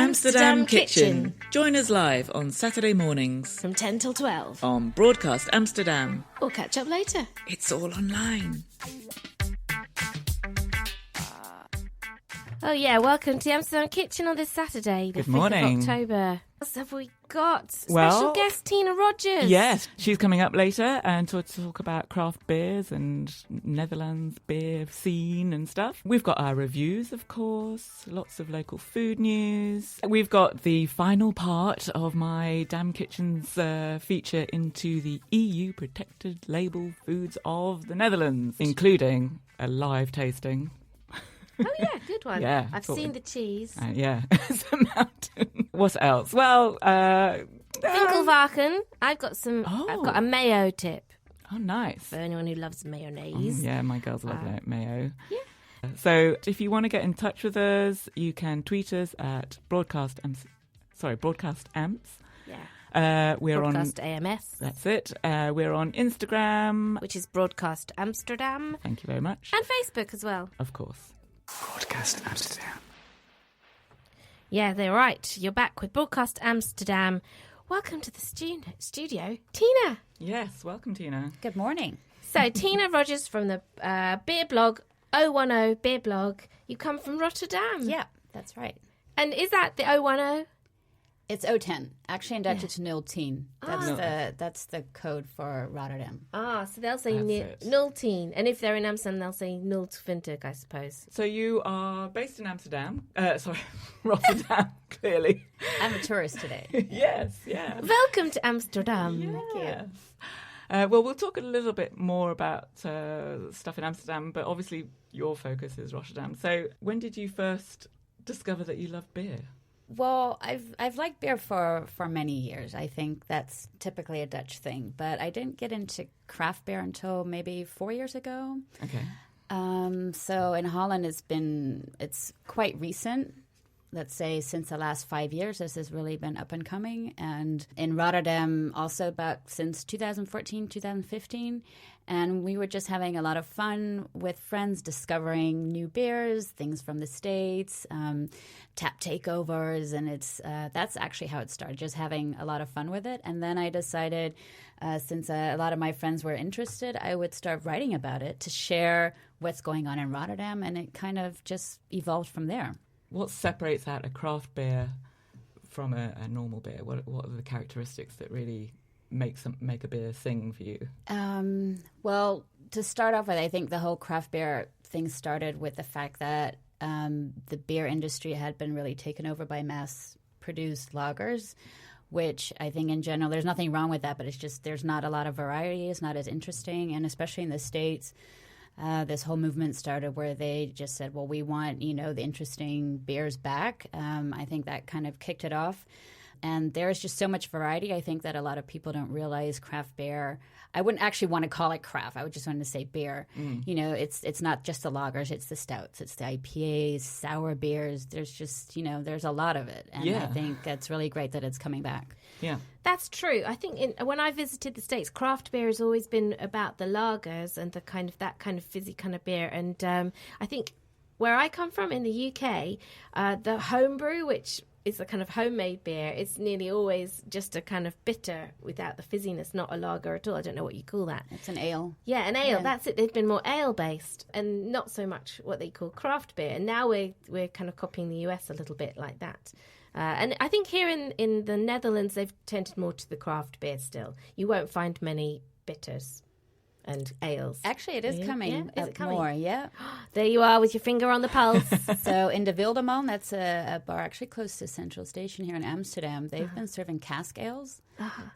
Amsterdam Kitchen. Join us live on Saturday mornings from 10 till 12 on Broadcast Amsterdam. Or catch up later. It's all online. Oh yeah, welcome to the Amsterdam Kitchen on this Saturday, the 5th of October. What have we got? Special guest Tina Rogers. Yes, she's coming up later and to talk about craft beers and Netherlands beer scene and stuff. We've got our reviews, of course, lots of local food news. We've got the final part of my Damn Kitchen's feature into the EU protected label foods of the Netherlands, including a live tasting. Oh, yeah, good one. Yeah, I've seen the cheese. Yeah, it's a mountain. What else? Well, Winkelvarken. I've got a Mayo tip. Oh, nice. For anyone who loves mayonnaise. Yeah, my girls love Mayo. Yeah. So if you want to get in touch with us, you can tweet us at Broadcast Amps. Yeah. We're Broadcast on AMS. That's it. We're on Instagram, which is Broadcast Amsterdam. Thank you very much. And Facebook as well. Of course. Broadcast Amsterdam. Yeah, they're right. You're back with Broadcast Amsterdam. Welcome to the studio, Tina. Yes, welcome, Tina. Good morning. So, Tina Rogers from the beer blog 010 Beer Blog. You come from Rotterdam. Yeah, that's right. And is that the 010? It's 010. Actually, in Dutch, it's 010. That's the code for Rotterdam. Ah, so they'll say 010. And if they're in Amsterdam, they'll say 020, I suppose. So you are based in Amsterdam. Rotterdam, clearly. I'm a tourist today. Yes, yeah. Welcome to Amsterdam. Yes. Well, we'll talk a little bit more about stuff in Amsterdam, but obviously your focus is Rotterdam. So when did you first discover that you love beer? Well, I've liked beer for many years. I think that's typically a Dutch thing. But I didn't get into craft beer until maybe 4 years ago. Okay. So in Holland, it's quite recent. Let's say since the last 5 years, this has really been up and coming. And in Rotterdam, also about since 2014, 2015. And we were just having a lot of fun with friends discovering new beers, things from the States, tap takeovers. And that's actually how it started, just having a lot of fun with it. And then I decided, since a lot of my friends were interested, I would start writing about it to share what's going on in Rotterdam. And it kind of just evolved from there. What separates out a craft beer from a normal beer? What are the characteristics that really make a beer sing for you? Well, to start off with, I think the whole craft beer thing started with the fact that the beer industry had been really taken over by mass-produced lagers, which I think in general, there's nothing wrong with that, but it's just there's not a lot of variety. It's not as interesting, and especially in the States, this whole movement started where they just said, well, we want, the interesting beers back. I think that kind of kicked it off. And there's just so much variety. I think that a lot of people don't realize craft beer. I wouldn't actually want to call it craft. I would just want to say beer. It's not just the lagers. It's the stouts. It's the IPAs, sour beers. There's just, there's a lot of it. And I think that's really great that it's coming back. Yeah. That's true. I think when I visited the States, craft beer has always been about the lagers and that kind of fizzy kind of beer. And I think where I come from in the UK, the homebrew, which is a kind of homemade beer, it's nearly always just a kind of bitter without the fizziness, not a lager at all. I don't know what you call that. It's an ale. Yeah, an ale. Yeah. That's it. They've been more ale-based and not so much what they call craft beer. And now we're kind of copying the US a little bit like that. And I think here in the Netherlands, they've tended more to the craft beer still. You won't find many bitters and ales. Actually, it is coming up more, yeah. There you are with your finger on the pulse. So in De Wildeman, that's a bar actually close to Central Station here in Amsterdam. They've been serving cask ales.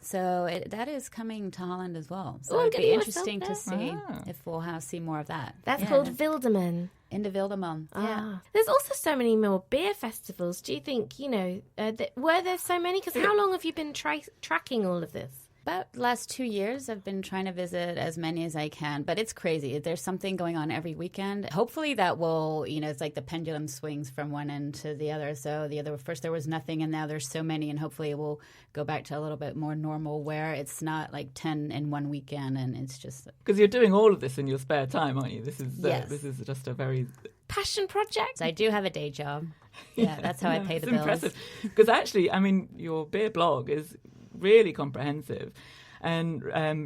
So that is coming to Holland as well. So it'd be interesting to see if we'll see more of that. That's called Wildeman. In De Wildeman, yeah. There's also so many more beer festivals. Do you think, were there so many? Because how long have you been tracking all of this? About the last 2 years, I've been trying to visit as many as I can, but it's crazy. There's something going on every weekend. Hopefully that will, it's like the pendulum swings from one end to the other. So first there was nothing and now there's so many, and hopefully it will go back to a little bit more normal where it's not like 10 in one weekend and it's just... Because you're doing all of this in your spare time, aren't you? This is just a very... passion project. So I do have a day job. Yeah, that's how I pay the bills. Impressive. Because actually, I mean, your beer blog is really comprehensive, and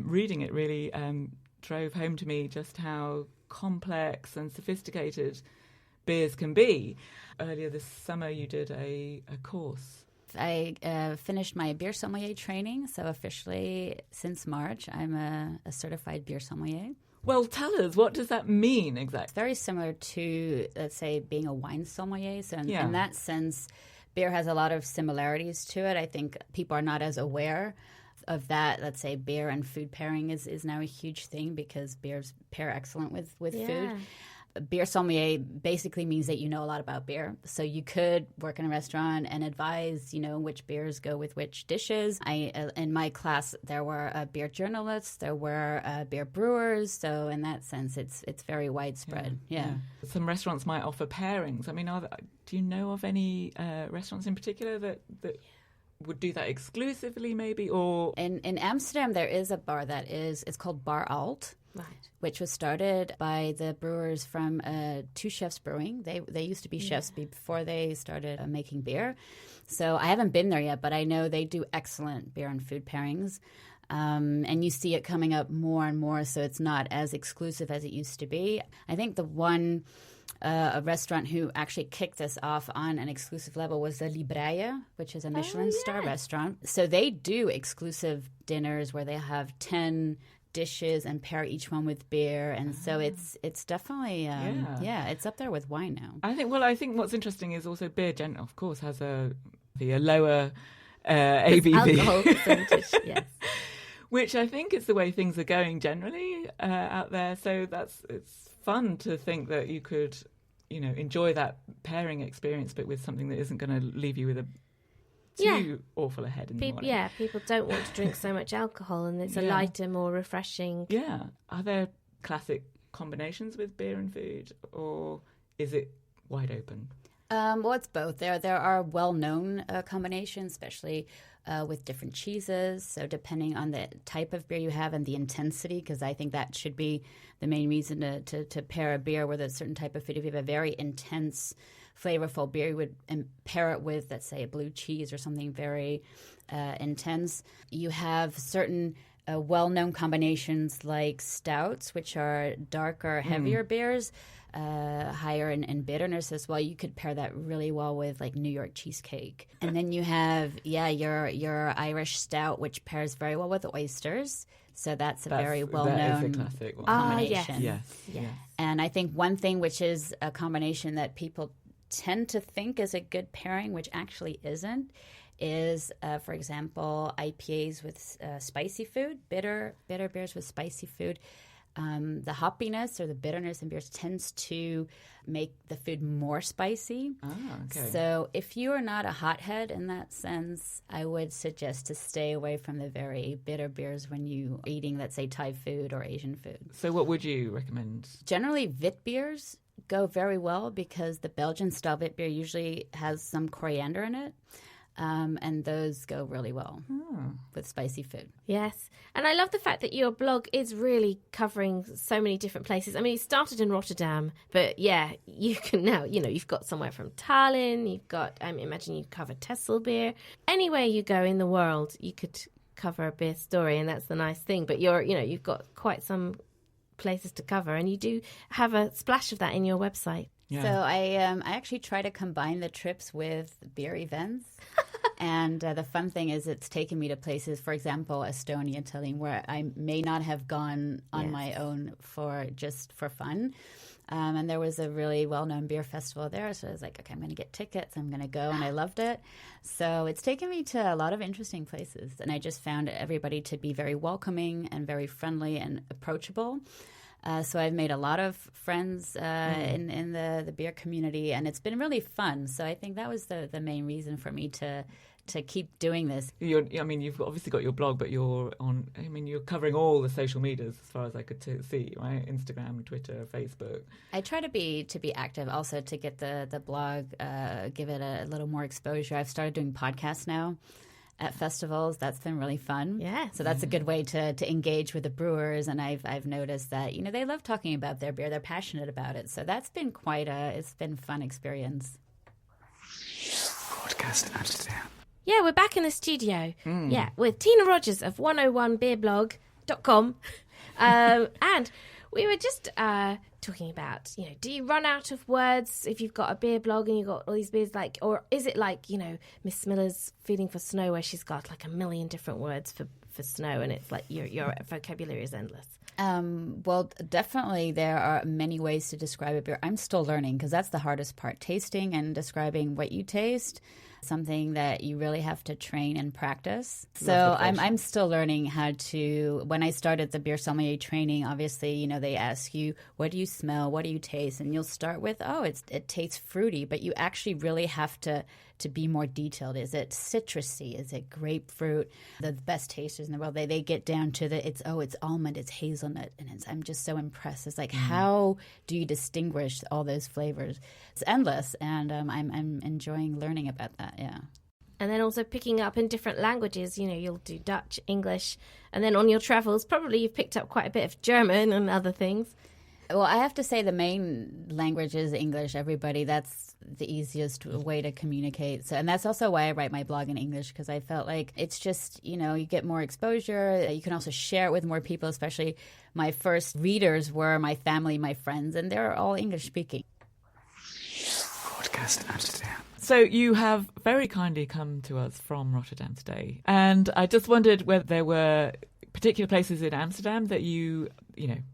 reading it really drove home to me just how complex and sophisticated beers can be. Earlier this summer, you did a course. I finished my beer sommelier training, so officially since March, I'm a certified beer sommelier. Well, tell us, what does that mean exactly? Very similar to, let's say, being a wine sommelier. So in that sense, beer has a lot of similarities to it. I think people are not as aware of that. Let's say beer and food pairing is now a huge thing because beers pair excellent with food. Beer sommelier basically means that you know a lot about beer. So you could work in a restaurant and advise, which beers go with which dishes. In my class, there were beer journalists, there were beer brewers. So in that sense, it's very widespread. Yeah. Some restaurants might offer pairings. I mean, do you know of any restaurants in particular that would do that exclusively, maybe? Or in Amsterdam, there is a bar it's called Bar Alt. Right. Which was started by the brewers from Two Chefs Brewing. They used to be chefs before they started making beer. So I haven't been there yet, but I know they do excellent beer and food pairings. And you see it coming up more and more, so it's not as exclusive as it used to be. I think the one a restaurant who actually kicked this off on an exclusive level was the Libreia, which is a Michelin star restaurant. So they do exclusive dinners where they have 10 dishes and pair each one with beer, and so it's definitely it's up there with wine now. I think what's interesting is also beer of course has a lower ABV alcohol percentage, yes. Which I think is the way things are going generally out there. So it's fun to think that you could enjoy that pairing experience, but with something that isn't going to leave you with a too awful ahead in the morning. Yeah, people don't want to drink so much alcohol, and it's a lighter, more refreshing. Yeah. Are there classic combinations with beer and food, or is it wide open? Well, it's both. There are well-known combinations, especially with different cheeses. So depending on the type of beer you have and the intensity, because I think that should be the main reason to pair a beer with a certain type of food. If you have a very intense, flavorful beer, you would pair it with, let's say, a blue cheese or something very intense. You have certain well-known combinations like stouts, which are darker, heavier beers, higher in bitterness as well. You could pair that really well with like New York cheesecake. And then you have, your Irish stout, which pairs very well with oysters. So that's a very well-known classic one. combination. Yes. And I think one thing which is a combination that people tend to think is a good pairing, which actually isn't, is, for example, IPAs with spicy food, bitter beers with spicy food. The hoppiness or the bitterness in beers tends to make the food more spicy. Okay. So if you are not a hothead in that sense, I would suggest to stay away from the very bitter beers when you are eating, let's say, Thai food or Asian food. So what would you recommend? Generally, Wit beers go very well because the Belgian-style Wit beer usually has some coriander in it. And those go really well with spicy food. Yes. And I love the fact that your blog is really covering so many different places. I mean, it started in Rotterdam, but you can now, you've got somewhere from Tallinn, you've got, imagine you cover Texel beer. Anywhere you go in the world, you could cover a beer story, and that's the nice thing. But you've got quite some places to cover, and you do have a splash of that in your website. Yeah. So I actually try to combine the trips with beer events. And the fun thing is it's taken me to places, for example, Estonia, Tallinn, where I may not have gone on my own for fun. And there was a really well-known beer festival there. So I was like, okay, I'm going to get tickets. I'm going to go. And I loved it. So it's taken me to a lot of interesting places. And I just found everybody to be very welcoming and very friendly and approachable. So I've made a lot of friends in the beer community, and it's been really fun. So I think that was the main reason for me to keep doing this. You've obviously got your blog, but you're covering all the social medias as far as I could see, right? Instagram, Twitter, Facebook. I try to be active also to get the blog, give it a little more exposure. I've started doing podcasts now at festivals. That's been really fun. Yeah. So that's a good way to engage with the brewers. And I've noticed that, they love talking about their beer. They're passionate about it. So that's been it's been a fun experience. Podcast Amsterdam. Yeah, we're back in the studio. Yeah, with Tina Rogers of 101beerblog.com. And we were just talking about, do you run out of words if you've got a beer blog and you've got all these beers, or is it like, Miss Miller's Feeling for Snow, where she's got like a million different words for snow, and it's like your vocabulary is endless? Well, definitely there are many ways to describe a beer. I'm still learning, because that's the hardest part, tasting and describing what you taste. Something that you really have to train and practice. So I'm still learning how to. When I started the beer sommelier training, obviously, they ask you, what do you smell, what do you taste, and you'll start with, it tastes fruity, but you actually really have to be more detailed. Is it citrusy? Is it grapefruit? The best tasters in the world, they get down to it's almond, it's hazelnut, and I'm just so impressed. It's like, how do you distinguish all those flavors? It's endless, and I'm enjoying learning about that. Yeah. And then also picking up in different languages. You'll do Dutch, English, and then on your travels, probably you've picked up quite a bit of German and other things. Well, I have to say the main language is English. Everybody, that's the easiest way to communicate. So, and that's also why I write my blog in English, because I felt like it's just, you get more exposure. You can also share it with more people, especially my first readers were my family, my friends, and they're all English speaking. Podcast Amsterdam. So you have very kindly come to us from Rotterdam today, and I just wondered whether there were particular places in Amsterdam that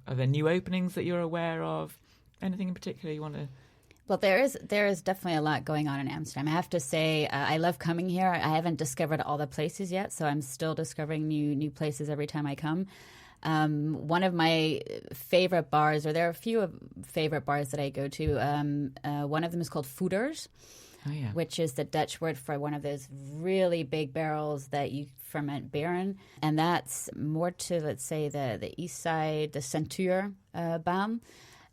are there new openings that you're aware of? Anything in particular you want to? Well, there is definitely a lot going on in Amsterdam. I have to say, I love coming here. I haven't discovered all the places yet, so I'm still discovering new places every time I come. One of my favorite bars, or there are a few favorite bars that I go to. One of them is called Voeders. Oh, yeah. Which is the Dutch word for one of those really big barrels that you ferment beer in. And that's more to, let's say, the east side, the Centuurbaan.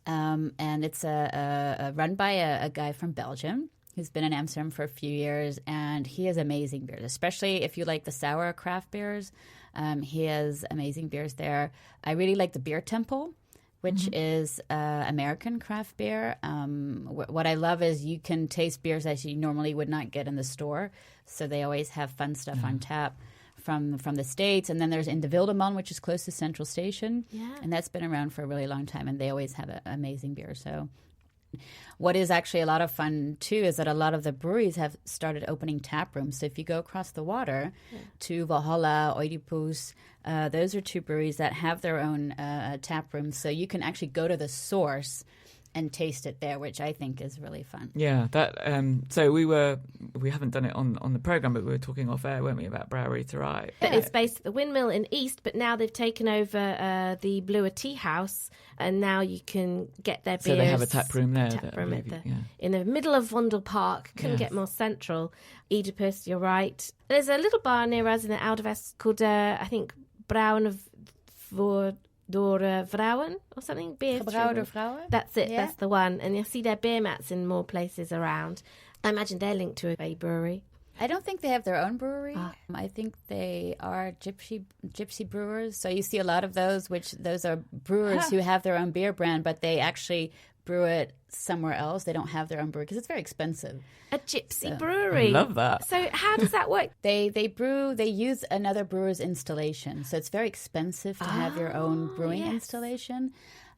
And it's run by a guy from Belgium who's been in Amsterdam for a few years. And he has amazing beers, especially if you like the sour craft beers. He has amazing beers there. I really like the Beer Temple, which is American craft beer. What I love is you can taste beers that you normally would not get in the store. So they always have fun stuff on tap from the States. And then there's In de Wildeman, which is close to Central Station. Yeah. And that's been around for a really long time. And they always have amazing beer. So what is actually a lot of fun, too, is that a lot of the breweries have started opening tap rooms. So if you go across the water to Valhalla, Oedipus, those are two breweries that have their own tap rooms. So you can actually go to the source and taste it there, which I think is really fun. Yeah, that. So we haven't done it on the programme, but we were talking off air, weren't we, about Brouwery Terai? It's based at the Windmill in East, but now they've taken over the Bluer Tea House, and now you can get their beers. So they have a tap room there. In the middle of Vondel Park. Couldn't get more central. Oedipus, you're right. There's a little bar near us in the Ouderwest called, I think, Brouwen voor door Vrouwen or something. Gebrouwen Vrouwen? That's it, Yeah. that's the one. And you'll see their beer mats in more places around. I imagine they're linked to a brewery. I don't think they have their own brewery. I think they are gypsy brewers. So you see a lot of those, those are brewers who have their own beer brand, but they actually brew it somewhere else. They don't have their own brewery because it's very expensive. A gypsy brewery. I love that. So how does that work? They use another brewer's installation. So it's very expensive to have your own brewing installation.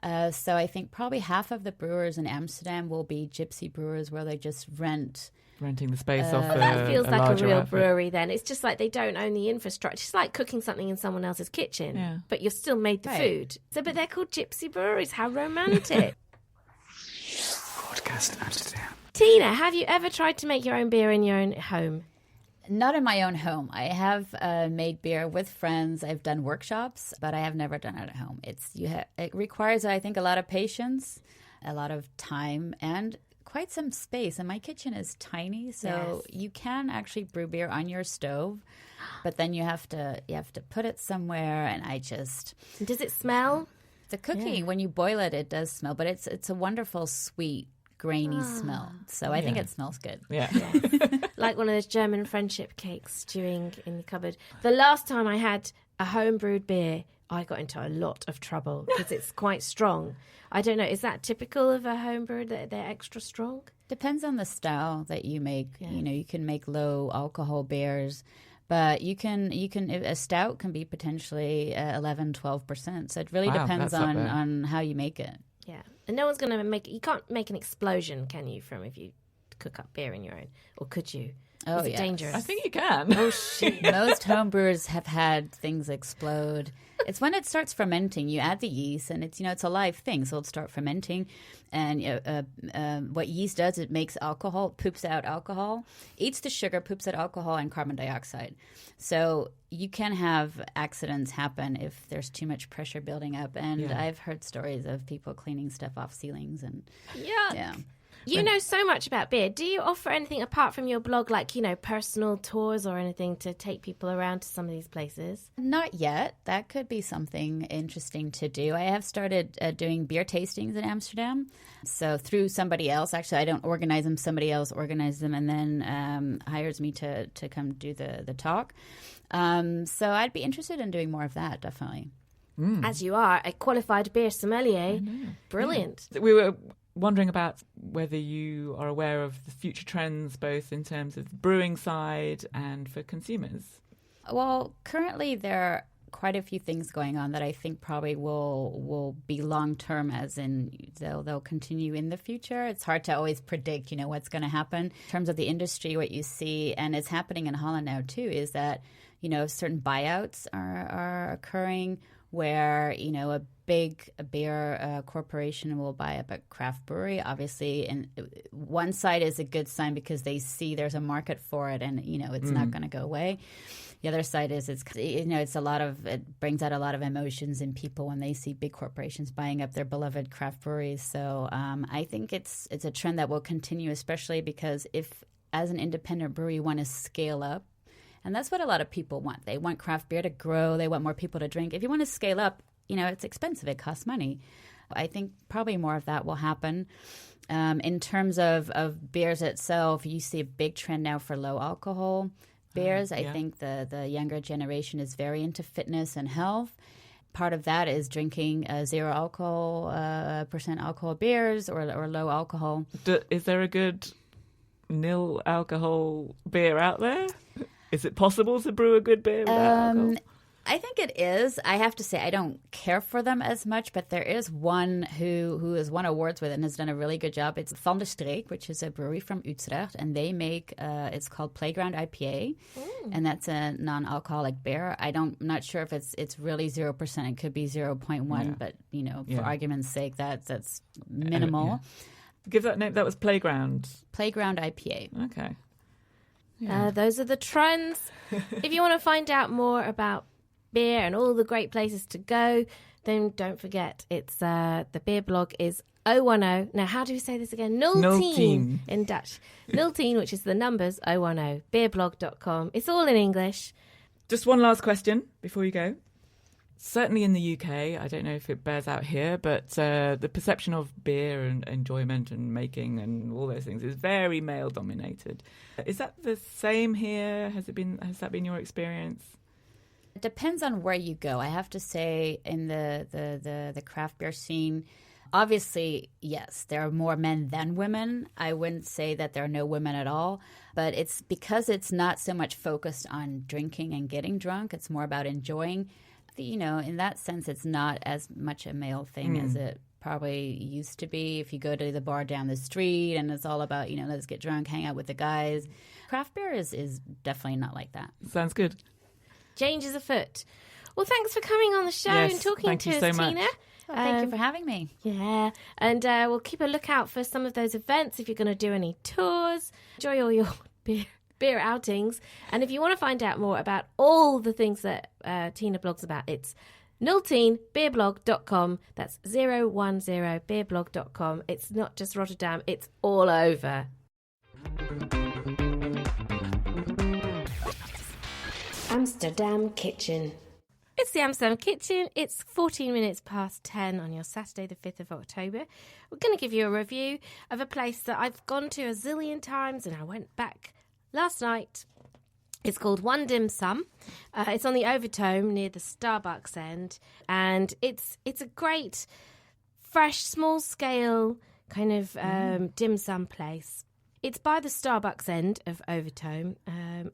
So I think probably half of the brewers in Amsterdam will be gypsy brewers where they just renting the space off That feels like a larger real outfit. brewery then. It's just like they don't own the infrastructure. It's like cooking something in someone else's kitchen, but you've still made the food. So, but they're called gypsy breweries. How romantic. Podcast Amsterdam. Tina, have you ever tried to make your own beer in your own home? Not in my own home. I have made beer with friends. I've done workshops, but I have never done it at home. It requires, I think, a lot of patience, a lot of time, and quite some space. And my kitchen is tiny, so you can actually brew beer on your stove, but then you have to put it somewhere. And Does it smell? The cookie, when you boil it, it does smell, but it's a wonderful, sweet, grainy smell. So I think it smells good. Yeah. Like one of those German friendship cakes stewing in the cupboard. The last time I had a home-brewed beer, I got into a lot of trouble because it's quite strong. I don't know, is that typical of a home-brewed, that they're extra strong? Depends on the style that you make. Yeah. You can make low alcohol beers, but you can a stout can be potentially 11, 12%. So it really depends on how you make it. Yeah. And no one's going to you can't make an explosion, can you, from if you cook up beer in your own? Or could you? Oh, Is it dangerous? I think you can. Oh, shit. Most home brewers have had things explode. It's when it starts fermenting. You add the yeast, and it's a live thing, so it'll start fermenting. And what yeast does, it makes alcohol, poops out alcohol, eats the sugar, poops out alcohol and carbon dioxide. So you can have accidents happen if there's too much pressure building up. And I've heard stories of people cleaning stuff off ceilings. And yeah. You know so much about beer. Do you offer anything apart from your blog, like, personal tours or anything to take people around to some of these places? Not yet. That could be something interesting to do. I have started doing beer tastings in Amsterdam. So through somebody else, actually, I don't organize them. Somebody else organizes them and then hires me to come do the talk. So I'd be interested in doing more of that, definitely. As you are a qualified beer sommelier. Brilliant. Yeah. We were wondering about whether you are aware of the future trends, both in terms of the brewing side and for consumers. Well, currently there are quite a few things going on that I think probably will be long-term, as in they'll continue in the future. It's hard to always predict, what's going to happen. In terms of the industry, what you see, and it's happening in Holland now too, is that, certain buyouts are occurring where, a big beer corporation will buy up a craft brewery. Obviously, and one side is a good sign because they see there's a market for it and, it's not going to go away. The other side is it brings out a lot of emotions in people when they see big corporations buying up their beloved craft breweries. So I think it's a trend that will continue, especially because if, as an independent brewery, you want to scale up, and that's what a lot of people want. They want craft beer to grow. They want more people to drink. If you want to scale up, it's expensive. It costs money. I think probably more of that will happen. In terms of beers itself, you see a big trend now for low alcohol beers. I think the younger generation is very into fitness and health. Part of that is drinking 0 alcohol, percent alcohol beers or low alcohol. Is there a good nil alcohol beer out there? Is it possible to brew a good beer without alcohol? I think it is. I have to say I don't care for them as much, but there is one who has won awards with it and has done a really good job. It's Van de Streek, which is a brewery from Utrecht, and they make it's called Playground IPA, and that's a non-alcoholic beer. I'm not sure if it's really 0%. It could be 0.1, but for argument's sake, that's minimal. Give that name. That was Playground. Playground IPA. Okay. Those are the trends. If you want to find out more about beer and all the great places to go, then don't forget it's the beer blog is 010. Now, how do we say this again? 010 in Dutch. 010, which is the numbers 010, beerblog.com. It's all in English. Just one last question before you go. Certainly in the UK, I don't know if it bears out here, but the perception of beer and enjoyment and making and all those things is very male dominated. Is that the same here? Has that been your experience? It depends on where you go. I have to say, in the craft beer scene, obviously, yes, there are more men than women. I wouldn't say that there are no women at all, but it's because it's not so much focused on drinking and getting drunk. It's more about enjoying. In that sense, it's not as much a male thing as it probably used to be. If you go to the bar down the street and it's all about, let's get drunk, hang out with the guys. Craft beer is definitely not like that. Sounds good. Change is afoot. Well, thanks for coming on the show and talking to us, so much. Tina. Well, thank you for having me. Yeah, and we'll keep a lookout for some of those events if you're going to do any tours. Enjoy all your beer beer outings. And if you want to find out more about all the things that Tina blogs about, it's 010beerblog.com. That's 010beerblog.com. It's not just Rotterdam, it's all over. Amsterdam Kitchen. It's the Amsterdam Kitchen. It's 14 minutes past 10 on your Saturday, the 5th of October. We're going to give you a review of a place that I've gone to a zillion times, and I went back last night. It's called One Dim Sum. It's on the Overtoom near the Starbucks end, and it's a great, fresh, small-scale kind of dim sum place. It's by the Starbucks end of Overtoom,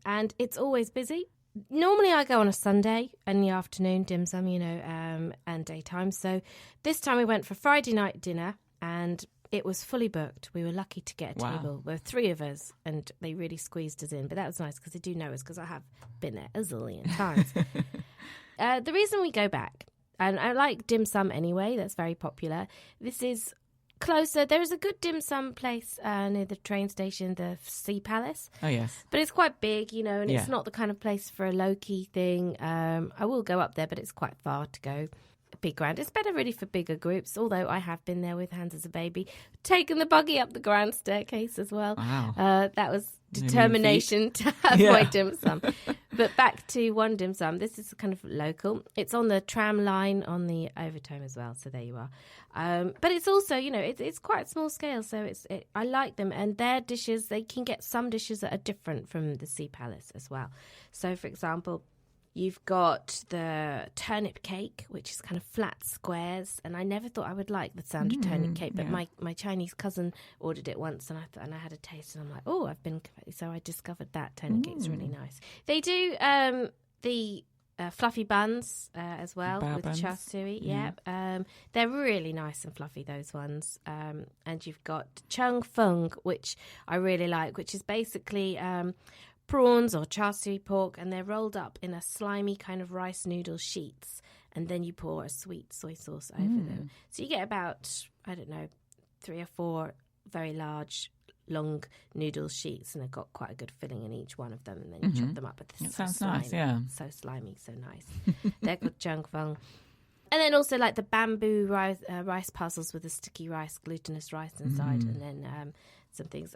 and it's always busy. Normally I go on a Sunday in the afternoon, dim sum, and daytime. So this time we went for Friday night dinner, and it was fully booked. We were lucky to get a table. There were 3 of us, and they really squeezed us in. But that was nice because they do know us, because I have been there a zillion times. The reason we go back, and I like dim sum anyway, that's very popular. This is closer. There is a good dim sum place near the train station, the Sea Palace. Oh, yes. But it's quite big, and it's not the kind of place for a low-key thing. I will go up there, but it's quite far to go. Big grand. It's better really for bigger groups, although I have been there with Hans as a baby, taken the buggy up the grand staircase as well. Wow. That was determination to have my dim sum. But back to One Dim Sum. This is kind of local. It's on the tram line on the Overtoom as well, so there you are. But it's also, it's quite small scale, so I like them. And their dishes, they can get some dishes that are different from the Sea Palace as well. So, for example, you've got the turnip cake, which is kind of flat squares, and I never thought I would like the sound of turnip cake, but my Chinese cousin ordered it once, and I had a taste, and I'm like, so I discovered that turnip cake's really nice. They do the fluffy buns as well Bao with buns. char siu. They're really nice and fluffy, those ones. And you've got chung fung, which I really like, which is basically prawns or char siu pork, and they're rolled up in a slimy kind of rice noodle sheets, and then you pour a sweet soy sauce over them. So you get about, 3 or 4 very large, long noodle sheets, and they've got quite a good filling in each one of them, and then you chop them up. But It sounds nice, yeah. So slimy, so nice. They're called chung fung. And then also like the bamboo rice puzzles with the sticky rice, glutinous rice inside, and then some things.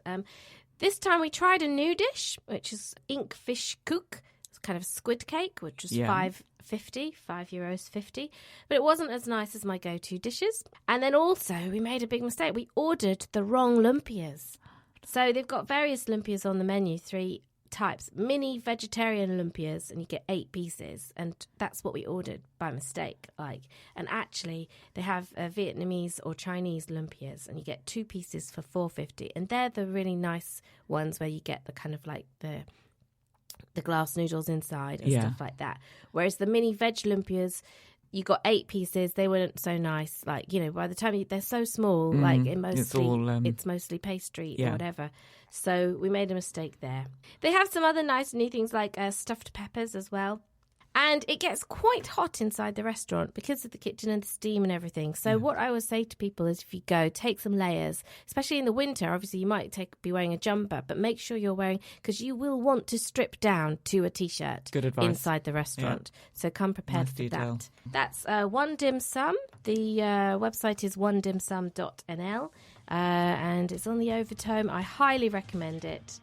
This time we tried a new dish, which is ink fish cook. It's kind of squid cake, which was €5.50, but it wasn't as nice as my go-to dishes. And then also we made a big mistake. We ordered the wrong lumpias. So they've got various lumpias on the menu, 3 types, mini vegetarian lumpias, and you get 8 pieces, and that's what we ordered by mistake. And actually they have Vietnamese or Chinese lumpias, and you get 2 pieces for $4.50, and they're the really nice ones where you get the kind of like the glass noodles inside and stuff like that. Whereas the mini veg lumpias, you got 8 pieces. They weren't so nice. By the time they're so small, it's mostly pastry or whatever. So we made a mistake there. They have some other nice new things like stuffed peppers as well. And it gets quite hot inside the restaurant because of the kitchen and the steam and everything. So what I always say to people is, if you go, take some layers, especially in the winter. Obviously, you might be wearing a jumper, but make sure you're wearing, because you will want to strip down to a T-shirt. Good advice. Inside the restaurant. Yeah. So come prepared for that. That's One Dim Sum. The website is onedimsum.nl, and it's on the Overtoom. I highly recommend it.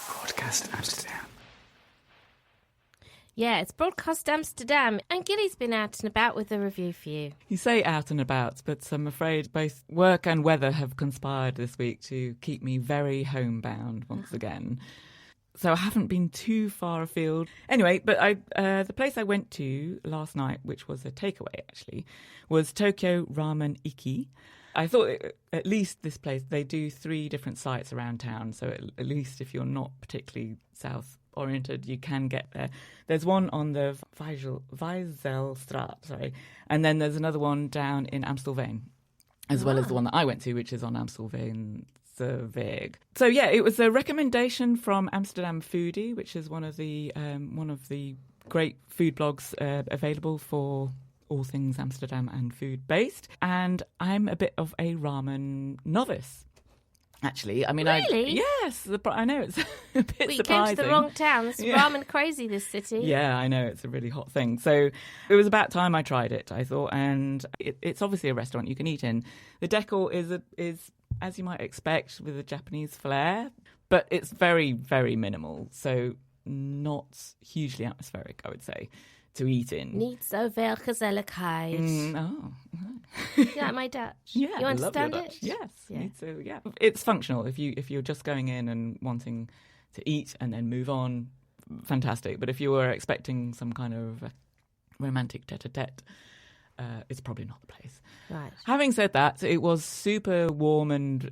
Broadcast Amsterdam. Yeah, it's Broadcast Amsterdam, and Gilly's been out and about with a review for you. You say out and about, but I'm afraid both work and weather have conspired this week to keep me very homebound once again. So I haven't been too far afield. Anyway, but the place I went to last night, which was a takeaway actually, was Tokyo Ramen Iki. I thought at least this place, they do 3 different sites around town. So at least if you're not particularly south-oriented, you can get there. There's one on the Vijzelstraat, and then there's another one down in Amstelveen, as well as the one that I went to, which is on Amstelveen. So yeah, it was a recommendation from Amsterdam Foodie, which is one of the great food blogs available for all things Amsterdam and food based. And I'm a bit of a ramen novice. Actually, I mean, Really? yes, I know it's a bit We surprising. came to the wrong town. It's ramen crazy, this city. Yeah, I know, it's a really hot thing. So it was about time I tried it, I thought, and it's obviously a restaurant you can eat in. The decor is as you might expect, with a Japanese flair, but it's very, very minimal. So not hugely atmospheric, I would say, to eat in. Niet zo veel gezelligheid. Oh, You like my Dutch? yeah, You I love your understand Dutch. it? Yes, Yeah. me too. Yeah, it's functional. If you're just going in and wanting to eat and then move on, fantastic. But if you were expecting some kind of romantic tete-a-tete, it's probably not the place. Right. Having said that, it was super warm and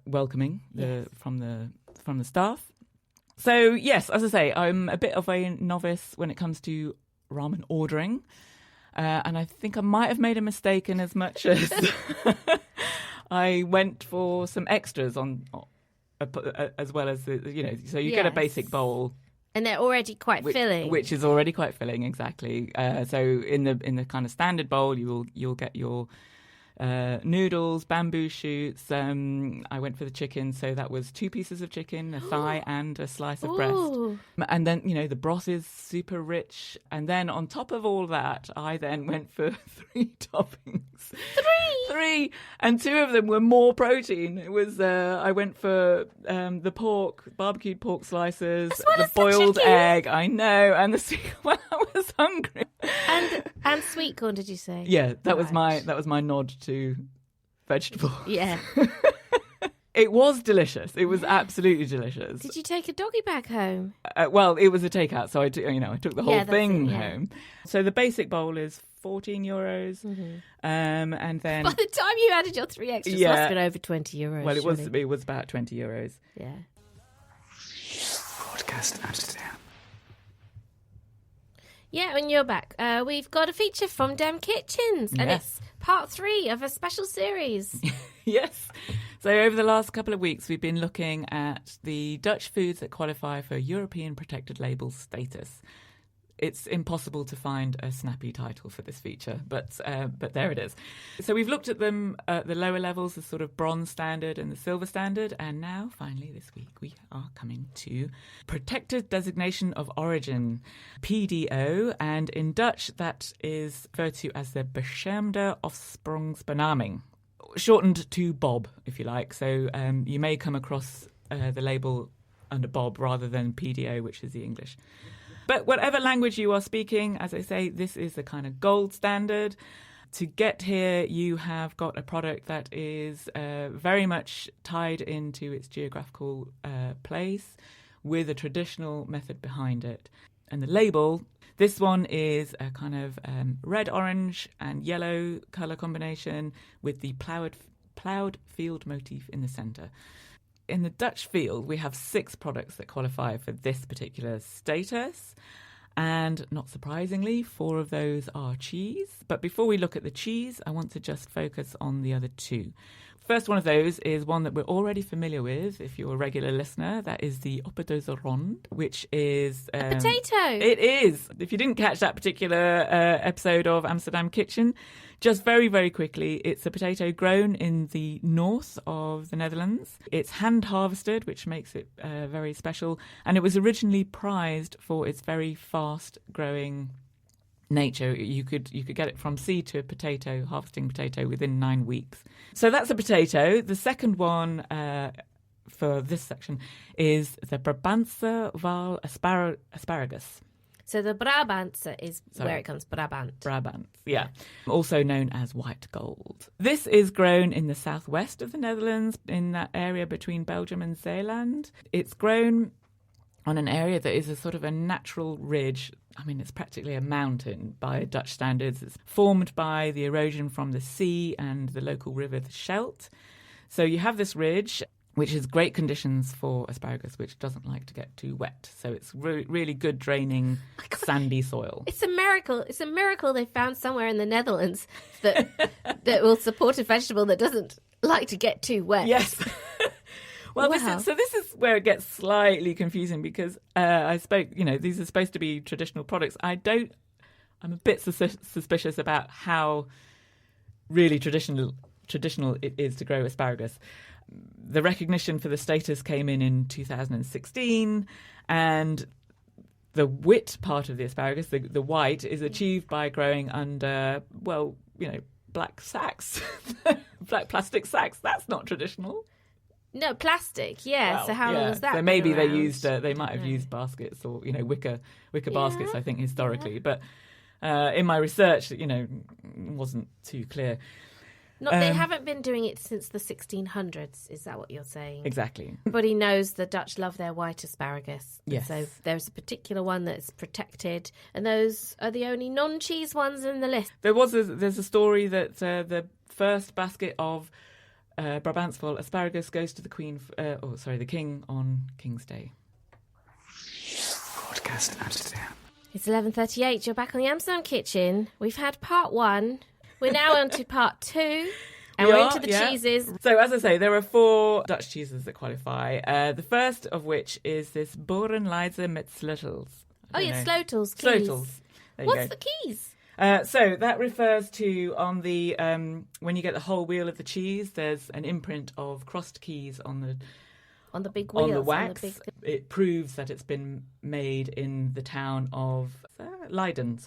welcoming Yes. from the staff. So yes, as I say, I'm a bit of a novice when it comes to ramen ordering, and I think I might have made a mistake in as much as I went for some extras on, as well as so you get a Yes. basic bowl. And they're already quite filling. Which is already quite filling, exactly. So in the kind of standard bowl, you'll get your noodles, bamboo shoots. I went for the chicken, so that was 2 pieces of chicken, a thigh, and a slice of breast. Ooh. And then the broth is super rich. And then on top of all that, I then went for 3 toppings. 3, and 2 of them were more protein. It was I went for the barbecued pork slices, As well the as the boiled chicken? egg. I know, and well, I was hungry. And sweet corn, did you say? Yeah, that was Right. my nod to vegetable. Yeah. It was delicious. It was absolutely delicious. Did you take a doggy bag home? Well, it was a takeout, so I took the whole Yeah, that's thing it, yeah. home. So the basic bowl is €14, Mm-hmm. and then By the time you added your 3 extras, Yeah. it must have been over €20. well, surely. it was about €20. Yeah. Podcast Amsterdam. Yeah, and you're back. We've got a feature from Dem Kitchens, and Yes. it's part 3 of a special series. Yes. So over the last couple of weeks, we've been looking at the Dutch foods that qualify for European Protected Label status. It's impossible to find a snappy title for this feature, but there it is. So we've looked at them at the lower levels, the sort of bronze standard and the silver standard, and now, finally, this week, we are coming to Protected Designation of Origin, PDO, and in Dutch, that is referred to as the Beschermde Oorsprongsbenaming, shortened to Bob, if you like. So you may come across the label under Bob rather than PDO, which is the English. But whatever language you are speaking, as I say, this is the kind of gold standard. To get here, you have got a product that is very much tied into its geographical place with a traditional method behind it. And the label, this one is a kind of red, orange and yellow colour combination with the ploughed field motif in the centre. In the Dutch field, we have 6 products that qualify for this particular status. And not surprisingly, 4 of those are cheese. But before we look at the cheese, I want to just focus on the other 2. First one of those is one that we're already familiar with, if you're a regular listener. That is the opperdozer rond, which is... A potato! It is. If you didn't catch that particular episode of Amsterdam Kitchen, just very, very quickly, it's a potato grown in the north of the Netherlands. It's hand-harvested, which makes it very special. And it was originally prized for its very fast-growing nature. You could get it from seed to a harvesting potato within 9 weeks. So that's a potato. The second one for this section is the Brabantse Waal asparagus. So the Brabantse is where it comes, Brabant. Brabant, yeah. Also known as white gold. This is grown in the southwest of the Netherlands, in that area between Belgium and Zeeland. It's grown on an area that is a sort of a natural ridge. I mean, it's practically a mountain by Dutch standards. It's formed by the erosion from the sea and the local river, the Scheldt. So you have this ridge, which is great conditions for asparagus, which doesn't like to get too wet. So it's really good draining, sandy soil. It's a miracle. It's a miracle they found somewhere in the Netherlands that will support a vegetable that doesn't like to get too wet. Yes. Well, Wow. this is where it gets slightly confusing because these are supposed to be traditional products. I'm a bit suspicious about how really traditional it is to grow asparagus. The recognition for the status came in 2016, and the wit part of the asparagus, the white, is achieved by growing under, black sacks, black plastic sacks. That's not traditional. No, plastic, yeah. Well, so how long has that So been maybe around? they might have used baskets or, wicker baskets, I think, historically. But in my research, it wasn't too clear. They haven't been doing it since the 1600s, is that what you're saying? Exactly. Everybody knows the Dutch love their white asparagus. Yes. So there's a particular one that's protected, and those are the only non-cheese ones in the list. There's a story that the first basket of Brabantsful asparagus goes to the the King on King's Day. Broadcast Amsterdam. It's 11:38. You're back on the Amsterdam Kitchen. We've had part 1. We're now on to part 2. And we're into the cheeses. So, as I say, there are 4 Dutch cheeses that qualify. The first of which is this Boerenleize met sleutels. Slotels. Keys. Slotels. There you What's go. the keys? So that refers to on the when you get the whole wheel of the cheese, there's an imprint of crossed keys on the big wheels. on the wax. It proves that it's been made in the town of Leiden.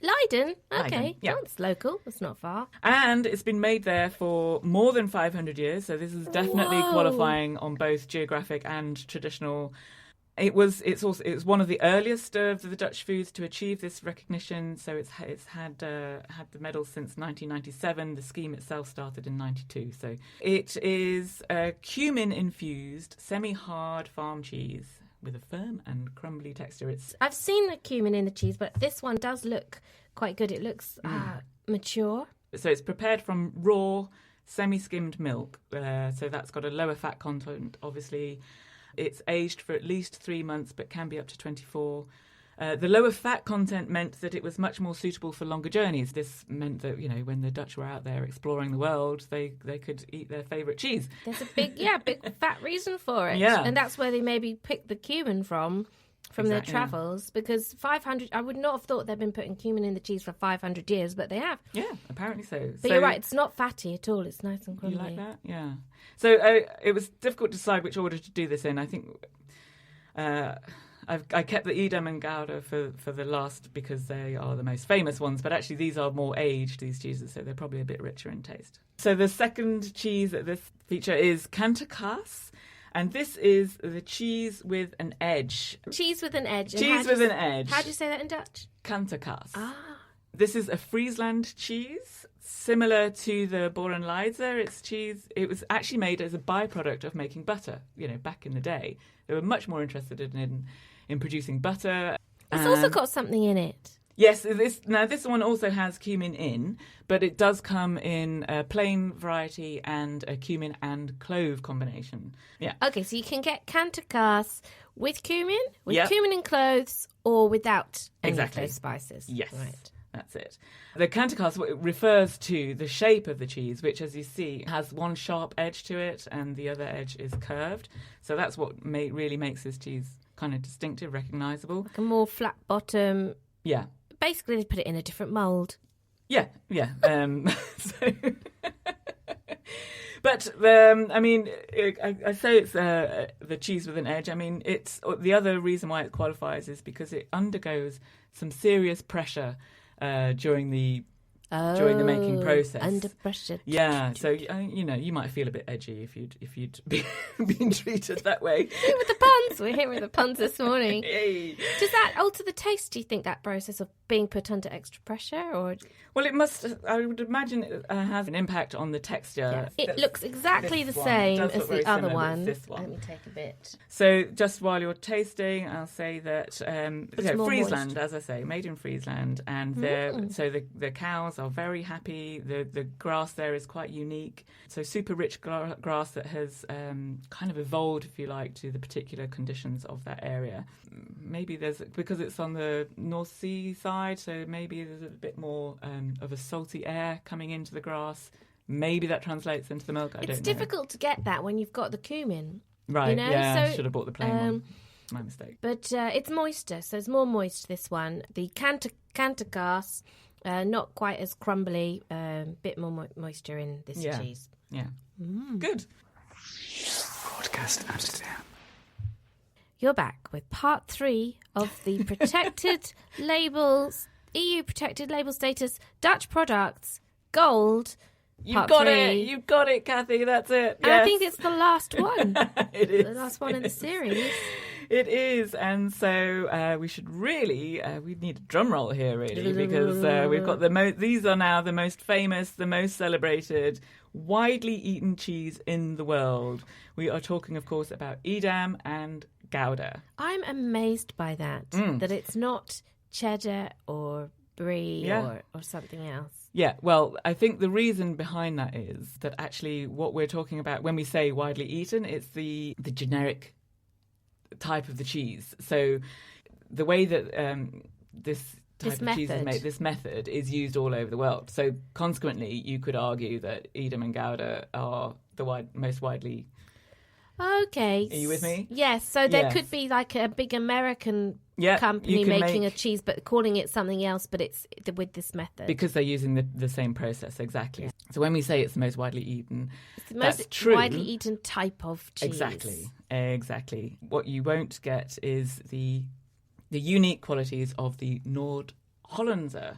Leiden? Okay. Leiden, yeah. That's local. That's not far. And it's been made there for more than 500 years. So this is definitely qualifying on both geographic and traditional. It's one of the earliest of the Dutch foods to achieve this recognition. So it's had the medal since 1997. The scheme itself started in 92. So it is a cumin-infused, semi-hard farm cheese with a firm and crumbly texture. I've seen the cumin in the cheese, but this one does look quite good. It looks mature. So it's prepared from raw, semi-skimmed milk. So that's got a lower fat content, obviously. It's aged for at least 3 months, but can be up to 24. The lower fat content meant that it was much more suitable for longer journeys. This meant that, when the Dutch were out there exploring the world, they could eat their favourite cheese. There's a big fat reason for it. Yeah. And that's where they maybe picked the cumin from their travels, because 500, I would not have thought they'd been putting cumin in the cheese for 500 years, but they have. Yeah, apparently so. But you're right, it's not fatty at all. It's nice and crumbly. You like that? Yeah. So it was difficult to decide which order to do this in. I think I kept the Edam and Gouda for the last because they are the most famous ones, but actually these are more aged, these cheeses, so they're probably a bit richer in taste. So the second cheese at this feature is Kanterkaas, and this is the cheese with an edge. Cheese with an edge. Cheese with an edge. How do you say that in Dutch? Kanterkaas. Ah. This is a Friesland cheese, similar to the Boerenleize. It's cheese. It was actually made as a byproduct of making butter. Back in the day, they were much more interested in producing butter. It's also got something in it. Yes, this one also has cumin in, but it does come in a plain variety and a cumin and clove combination. Yeah. Okay, so you can get Kanterkaas with cumin and cloves, or without any of those spices. Yes. Right. That's it. The Kanterkaas refers to the shape of the cheese, which, as you see, has one sharp edge to it and the other edge is curved. So that's what really makes this cheese kind of distinctive, recognisable. Like a more flat bottom. Yeah. Basically, they put it in a different mould. Yeah. But I say it's the cheese with an edge. I mean, it's the other reason why it qualifies is because it undergoes some serious pressure during the making process. Under pressure. Yeah, so you might feel a bit edgy if you'd been treated that way. Here with the puns. We're here with the puns this morning. Hey. Does that alter the taste? Do you think, that process of being put under extra pressure, or? Well, it must. I would imagine it has an impact on the texture. Yeah. It looks exactly the same as the other one. This one. Let me take a bit. So, just while you're tasting, I'll say that Friesland, moist. as I say, made in Friesland, and the cows are very happy. The grass there is quite unique. So, super rich grass that has kind of evolved, if you like, to the particular conditions of that area. Maybe because it's on the North Sea side, so maybe there's a bit more of a salty air coming into the grass. Maybe that translates into the milk. I don't know. It's difficult to get that when you've got the cumin. Right, yeah, So, should have bought the plain one. My mistake. But it's moister, so it's more moist, this one. The Kanterkaas, not quite as crumbly, bit more moisture in this cheese. Yeah. Good. Podcast Amsterdam. You're back with part 3 of the protected labels, EU protected label status, Dutch products, gold. You've got it, Kathy, that's it. And I think it's the last one. It is. The last one in the series. It is, and so we should really, we need a drum roll here, really, because we've got these are now the most famous, the most celebrated, widely eaten cheese in the world. We are talking, of course, about Edam and Gouda. I'm amazed by that it's not cheddar or brie or something else. Yeah, well, I think the reason behind that is that actually what we're talking about when we say widely eaten, it's the generic type of the cheese. So the way that this type of cheese is made, this method is used all over the world. So consequently, you could argue that Edam and Gouda are the most widely. Okay. Are you with me? Yes. So there could be like a big American company making a cheese, but calling it something else, but it's with this method. Because they're using the same process, exactly. Yeah. So when we say it's the most widely eaten, it's the most widely eaten type of cheese. Exactly. What you won't get is the unique qualities of the Noord-Hollandse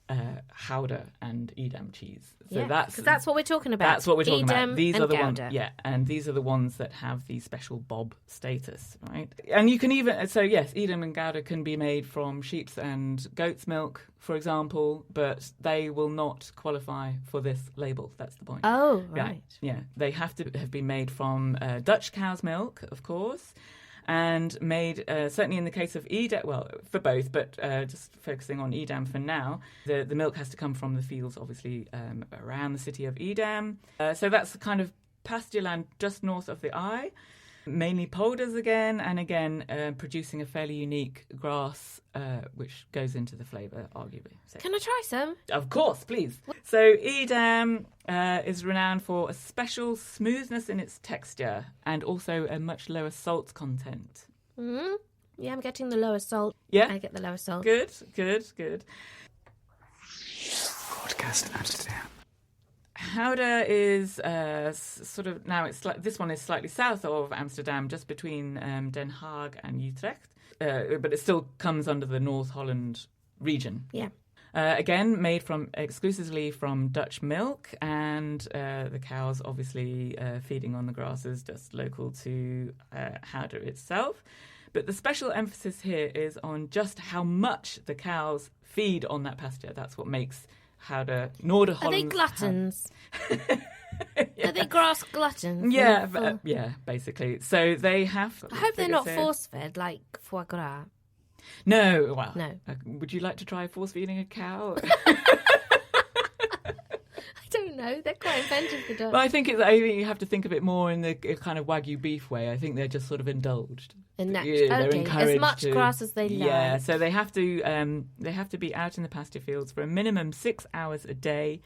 Gouda and Edam cheese. So that's what we're talking about. That's what we're talking Edam about. These are the Gouda. ones, and these are the ones that have the special Bob status, right? And you can even Edam and Gouda can be made from sheep's and goat's milk, for example, but they will not qualify for this label. That's the point. Oh, right. Yeah, they have to have been made from Dutch cow's milk, of course. And made, certainly in the case of Edam, well, for both, but just focusing on Edam for now, the milk has to come from the fields, obviously, around the city of Edam. So that's the kind of pasture land just north of the Eye, mainly polders again, and again producing a fairly unique grass, which goes into the flavour, arguably. So, can I try some? Of course, please. So Edam is renowned for a special smoothness in its texture and also a much lower salt content. Mm-hmm. Yeah, I'm getting the lower salt. Yeah? I get the lower salt. Good. Podcast Amsterdam. Gouda is sort of now this one is slightly south of Amsterdam, just between Den Haag and Utrecht, but it still comes under the North Holland region. Yeah. Again, made exclusively from Dutch milk, and the cows obviously feeding on the grasses just local to Gouda itself. But the special emphasis here is on just how much the cows feed on that pasture. That's what makes Gouda Noord-Holland. Are they gluttons? Are they grass gluttons? Yeah, basically. So they have. I hope they're not force-fed like foie gras. No, well, no. Would you like to try force-feeding a cow? I don't know. They're quite inventive, the Dutch. Well, I think you have to think of it more in the kind of Wagyu beef way. I think they're just sort of indulged. They're encouraged as much grass as they like. Yeah, so they have to be out in the pasture fields for a minimum 6 hours a day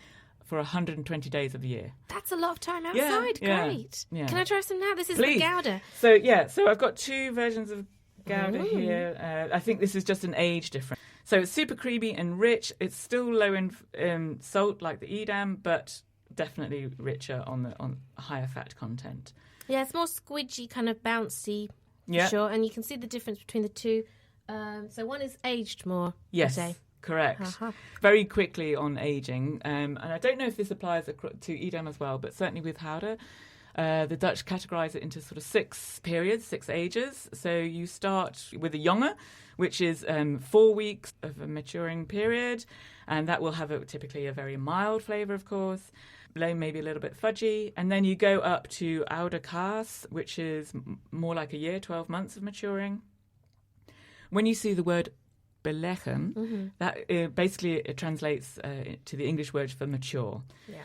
for 120 days of the year. That's a lot of time outside. Yeah, Great. Yeah. Can I try some now? This is Please. the Gouda. So I've got 2 versions of Gouda here. I think this is just an age difference. So it's super creamy and rich. It's still low in salt like the Edam, but definitely richer on higher fat content. Yeah, it's more squidgy, kind of bouncy. Yeah. Sure, and you can see the difference between the two. So one is aged more. Yes, you say. correct. Uh-huh. Very quickly on aging, and I don't know if this applies to Edam as well, but certainly with Gouda, the Dutch categorise it into sort of 6 periods, 6 ages. So you start with a jonge, which is 4 weeks of a maturing period, and that will have typically a very mild flavour, of course. Maybe a little bit fudgy, and then you go up to oude kaas, which is more like a year, 12 months of maturing. When you see the word beleggen, that basically it translates to the English word for mature. Yeah.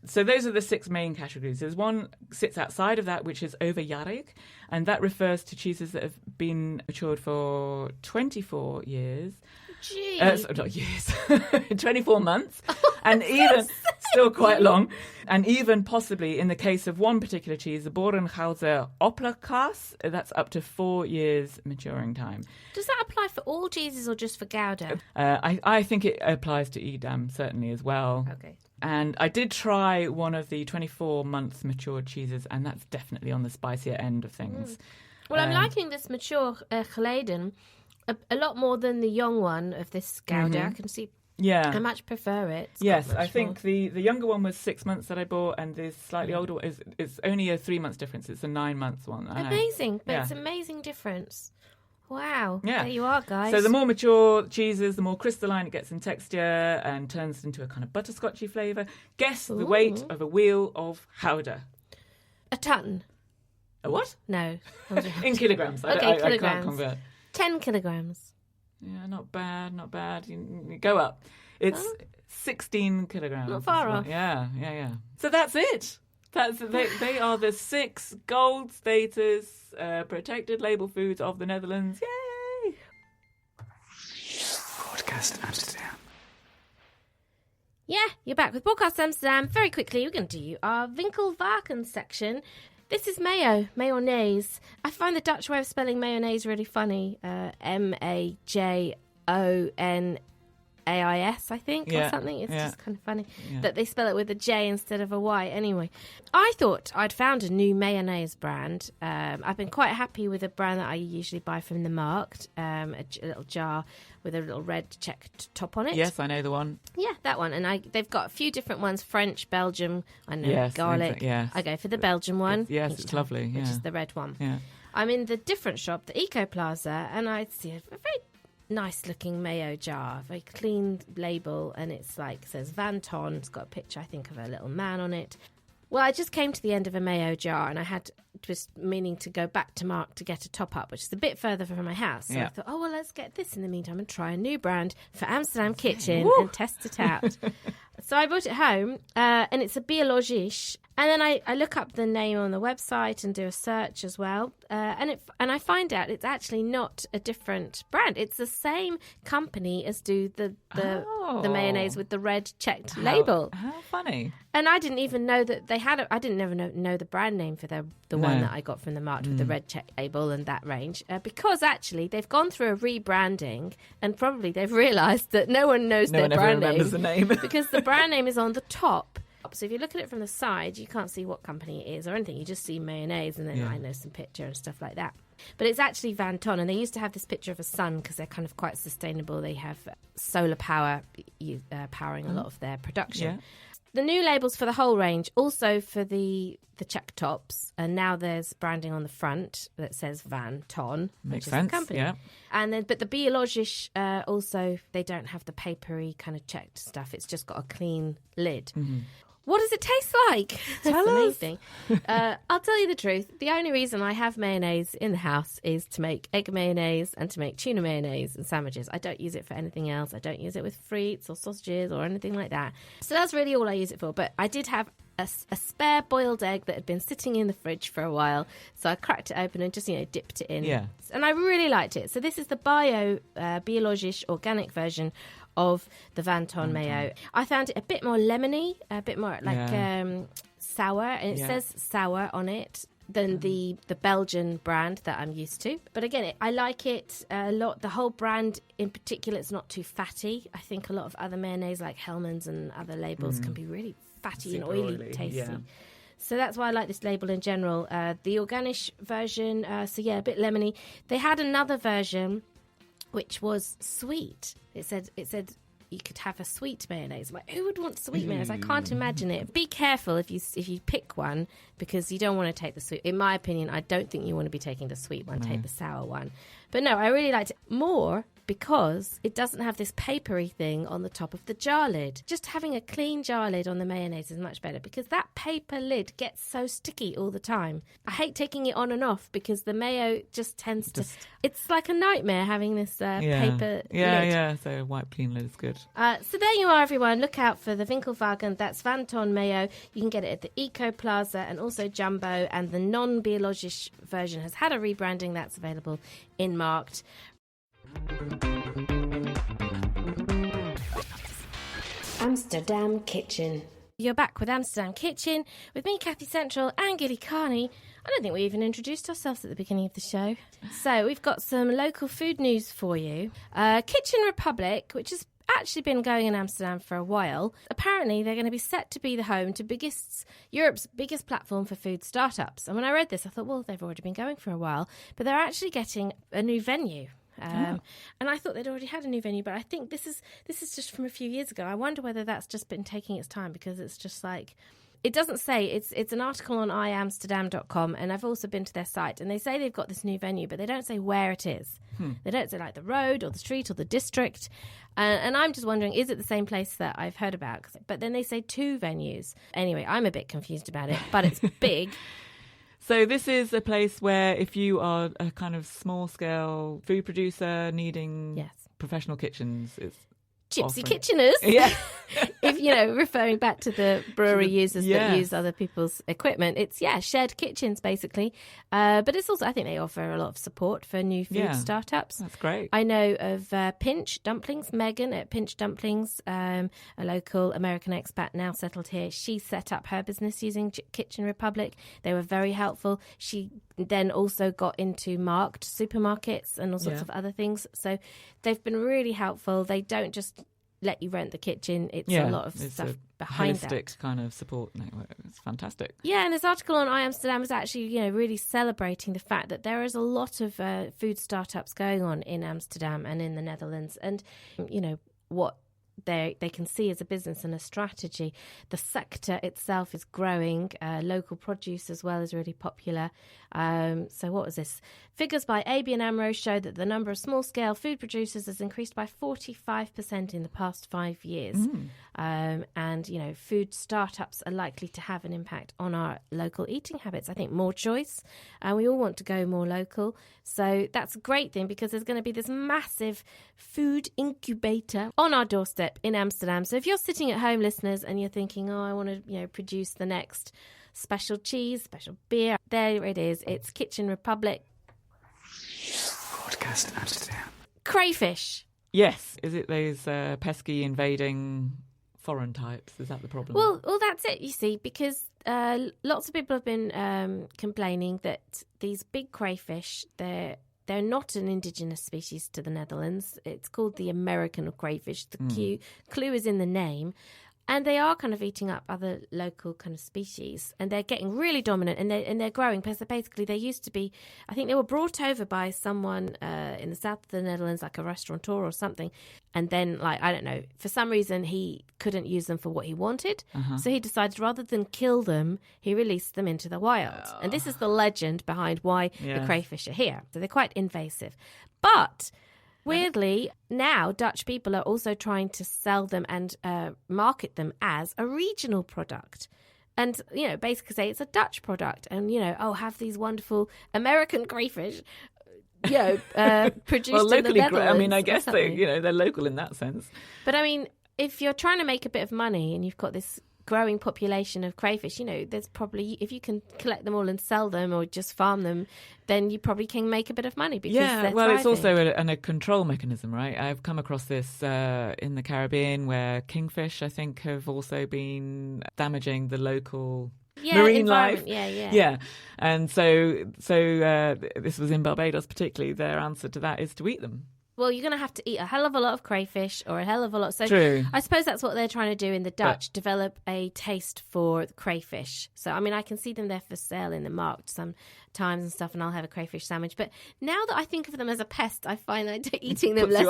So those are the 6 main categories. There's one sits outside of that, which is overjarig, and that refers to cheeses that have been matured for 24 years. Gee. Not years, 24 months, and even still quite long, and even possibly in the case of one particular cheese, the Boerenhoutse Opperkaas, that's up to 4 years maturing time. Does that apply for all cheeses or just for Gouda? I think it applies to Edam certainly as well. Okay. And I did try one of the 24-month matured cheeses, and that's definitely on the spicier end of things. Well, I'm liking this mature geleden a lot more than the young one of this Gouda. I can see. Yeah. I much prefer it. Yes, I think the younger one was 6 months that I bought, and the slightly older one is only a 3 months difference. It's a 9 months one. Amazing. But it's amazing difference. Wow. Yeah. There you are, guys. So the more mature cheeses, the more crystalline it gets in texture and turns into a kind of butterscotchy flavour. Guess the weight of a wheel of Gouda. A ton. A what? No. In kilograms. Okay, I kilograms. can't convert. 10 kilograms. Yeah, not bad, not bad. You go up. It's 16 kilograms. Not far off. Yeah. So that's it. They are the 6 gold status protected label foods of the Netherlands. Yay! Podcast Amsterdam. Yeah, you're back with Podcast Amsterdam. Very quickly, we're going to do our Winkelwagen section. This is Mayo, mayonnaise. I find the Dutch way of spelling mayonnaise really funny. Majonaise, I think, or something. It's just kind of funny that they spell it with a J instead of a Y. Anyway, I thought I'd found a new mayonnaise brand. I've been quite happy with a brand that I usually buy from the market, a little jar with a little red checked top on it. Yes, I know the one. Yeah, that one. And they've got a few different ones, French, Belgium, I know, garlic. I go for the Belgian one. It's lovely. Which is the red one. Yeah. I'm in the different shop, the Eco Plaza, and I see a very nice looking Mayo jar, very clean label, and it's like, says Van Ton. It's got a picture, I think, of a little man on it. Well, I just came to the end of a Mayo jar, and I had just meaning to go back to Mark to get a top up, which is a bit further from my house. So I thought, oh, well, let's get this in the meantime and try a new brand for Amsterdam Kitchen and test it out. So I brought it home, and it's a biologisch. And then I look up the name on the website and do a search as well, and I find out it's actually not a different brand. It's the same company as do the mayonnaise with the red checked label. How funny! And I didn't even know that they had. I didn't ever know the brand name for the one that I got from the market with the red check label and that range, because actually they've gone through a rebranding, and probably they've realised that no one knows their brand name. Remembers the name because the brand name is on the top. So if you look at it from the side, you can't see what company it is or anything. You just see mayonnaise, and then I know some picture and stuff like that. But it's actually Van Ton, and they used to have this picture of a sun because they're kind of quite sustainable. They have solar power powering a lot of their production. Yeah. The new labels for the whole range, also for the check tops, and now there's branding on the front that says Van Ton, Makes which sense, is the company. Yeah. And then, but the biologisch also, they don't have the papery kind of checked stuff. It's just got a clean lid. Mm-hmm. What does it taste like? That's amazing. I'll tell you the truth. The only reason I have mayonnaise in the house is to make egg mayonnaise and to make tuna mayonnaise and sandwiches. I don't use it for anything else. I don't use it with frites or sausages or anything like that. So that's really all I use it for. But I did have a spare boiled egg that had been sitting in the fridge for a while. So I cracked it open and just, dipped it in. Yeah. And I really liked it. So this is the biologisch organic version of the Van Ton Mayo. I found it a bit more lemony, a bit more like sour, and it says sour on it than the Belgian brand that I'm used to. But again, I like it a lot. The whole brand in particular, it's not too fatty. I think a lot of other mayonnaise like Hellmann's and other labels can be really fatty and oily tasty. Yeah. So that's why I like this label in general. The organic version, a bit lemony. They had another version which was sweet. It said you could have a sweet mayonnaise. I'm like, who would want sweet mayonnaise? I can't imagine it. Be careful if you pick one, because you don't want to take the sweet. In my opinion, I don't think you want to be taking the sweet one. Take the sour one. But no, I really liked it more because it doesn't have this papery thing on the top of the jar lid. Just having a clean jar lid on the mayonnaise is much better, because that paper lid gets so sticky all the time. I hate taking it on and off because the mayo just tends to... It's like a nightmare having this paper lid. Yeah, so a white clean lid is good. So there you are, everyone. Look out for the Winkelwagen. That's Van Ton Mayo. You can get it at the Eco Plaza and also Jumbo, and the non-biologisch version has had a rebranding that's available in Markt. Amsterdam Kitchen. You're back with Amsterdam Kitchen with me, Kathy Central, and Gilly Carney. I don't think we even introduced ourselves at the beginning of the show. So we've got some local food news for you. Kitchen Republic, which is actually been going in Amsterdam for a while. Apparently, they're going to be set to be the home to Europe's biggest platform for food startups. And when I read this, I thought, well, they've already been going for a while, but they're actually getting a new venue. And I thought they'd already had a new venue, but I think this is just from a few years ago. I wonder whether that's just been taking its time, because it's just like, it doesn't say. It's an article on iamsterdam.com, and I've also been to their site, and they say they've got this new venue, but they don't say where it is. They don't say like the road or the street or the district. And I'm just wondering, is it the same place that I've heard about? But then they say 2 venues. Anyway, I'm a bit confused about it, but it's big. So this is a place where if you are a kind of small-scale food producer needing professional kitchens, it's Gypsy kitcheners. Yeah. If, referring back to the brewery users that use other people's equipment, it's, shared kitchens, basically. But it's also, I think they offer a lot of support for new food startups. That's great. I know of Pinch Dumplings, Megan at Pinch Dumplings, a local American expat now settled here. She set up her business using Kitchen Republic. They were very helpful. She then also got into marked supermarkets and all sorts of other things. So they've been really helpful. They don't just let you rent the kitchen. It's a lot of stuff behind that. Holistic kind of support network. It's fantastic. Yeah, and this article on iAmsterdam is actually, really celebrating the fact that there is a lot of food startups going on in Amsterdam and in the Netherlands. And, what they can see as a business and a strategy. The sector itself is growing. Local produce as well is really popular. So what was this? Figures by ABN AMRO show that the number of small-scale food producers has increased by 45% in the past 5 years. And, food startups are likely to have an impact on our local eating habits. I think more choice, and we all want to go more local. So that's a great thing, because there's going to be this massive food incubator on our doorstep in Amsterdam. So if you're sitting at home, listeners, and you're thinking, I want to, produce the next special cheese, special beer, there it is. It's Kitchen Republic. Broadcast Amsterdam. Crayfish. Yes. Is it those pesky invading foreign types? Is that the problem? Well, that's it, you see, because lots of people have been complaining that these big crayfish, they're not an indigenous species to the Netherlands. It's called the American crayfish. The clue is in the name. And they are kind of eating up other local kind of species, and they're getting really dominant, and they're growing, because basically they used to be, I think they were brought over by someone in the south of the Netherlands, like a restaurateur or something, and then, like, I don't know, for some reason he couldn't use them for what he wanted, so he decided rather than kill them, he released them into the wild. And this is the legend behind why the crayfish are here. So they're quite invasive. But weirdly, now Dutch people are also trying to sell them and market them as a regional product. And, basically say it's a Dutch product. And, have these wonderful American crayfish, produced locally, in the Netherlands. I guess they're local in that sense. But, if you're trying to make a bit of money and you've got this growing population of crayfish, there's probably, if you can collect them all and sell them or just farm them, then you probably can make a bit of money, because they're thriving. It's also a control mechanism, right? I've come across this in the Caribbean, where kingfish, I think, have also been damaging the local marine life. Yeah. And so this was in Barbados particularly. Their answer to that is to eat them. Well, you're going to have to eat a hell of a lot of crayfish, or a hell of a lot. So True. I suppose that's what they're trying to do in the Dutch, develop a taste for crayfish. So, I can see them there for sale in the market sometimes and stuff, and I'll have a crayfish sandwich. But now that I think of them as a pest, I find that eating them less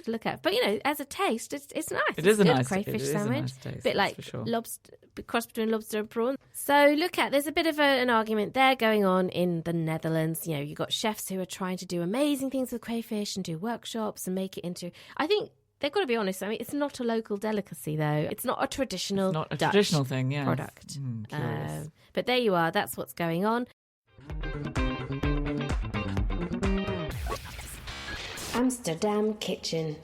to look at. But, as a taste, it's nice. It is a nice crayfish sandwich. A nice taste, bit like for sure. lobster, cross between lobster and prawn. So there's a bit of an argument there going on in the Netherlands. You've got chefs who are trying to do amazing things with crayfish and do workshops and make it into, I think they've got to be honest. It's not a local delicacy, though. It's not a traditional Dutch traditional thing, product. Curious. But there you are. That's what's going on. Amsterdam Kitchen.